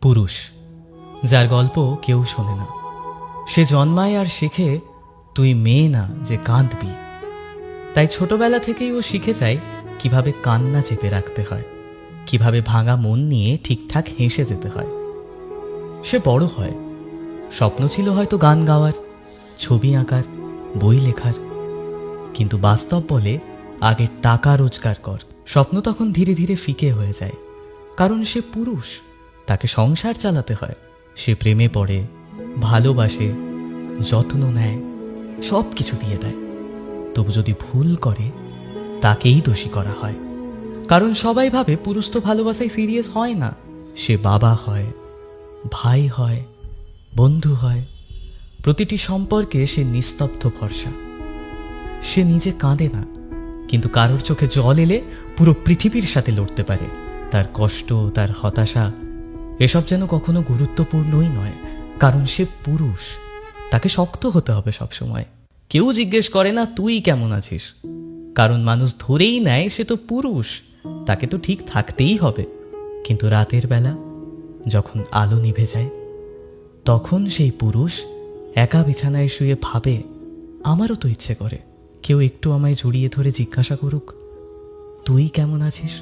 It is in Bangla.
পুরুষ, যার গল্প কেউ শোনে না। সে জন্মায় আর শেখে তুই মেয়ে না যে কাঁদবি। তাই ছোটবেলা থেকেই ও শিখে যায় কিভাবে কান্না চেপে রাখতে হয়, কিভাবে ভাঙা মন নিয়ে ঠিকঠাক হেসে যেতে হয়। সে বড় হয়, স্বপ্ন ছিল হয়তো গান গাওয়ার, ছবি আঁকার, বই লেখার, কিন্তু বাস্তব বলে আগে টাকা রোজগার কর। স্বপ্ন তখন ধীরে ধীরে ফিকে হয়ে যায়, কারণ সে পুরুষ, তাকে সংসার চালাতে হয়। সে প্রেমে পড়ে, ভালোবাসে, যত্ন নেয়, সব কিছু দিয়ে দেয়। তবু যদি ভুল করে তাকেই দোষী করা হয়, কারণ সবাই ভাবে পুরুষ তো ভালোবাসায় সিরিয়াস হয় না। সে বাবা হয়, ভাই হয়, বন্ধু হয়, প্রতিটি সম্পর্কে সে নিস্তব্ধ ভরসা। সে নিজে কাঁদে না, কিন্তু কারোর চোখে জল এলে পুরো পৃথিবীর সাথে লড়তে পারে। তার কষ্ট, তার হতাশা, এসব যেন কখনো গুরুত্বপূর্ণই নয়, কারণ সে পুরুষ। তাকে শক্ত হতে হবে সবসময়। কেউ জিজ্ঞেস করে না তুই কেমন আছিস, কারণ মানুষ ধরেই নেয় সে তো পুরুষ, তাকে তো ঠিক থাকতেই হবে। কিন্তু রাতের বেলা যখন আলো নিভে যায়, তখন সেই পুরুষ একা বিছানায় শুয়ে ভাবে, আমারও তো ইচ্ছে করে কেউ একটু আমায় জড়িয়ে ধরে জিজ্ঞাসা করুক, তুই কেমন আছিস।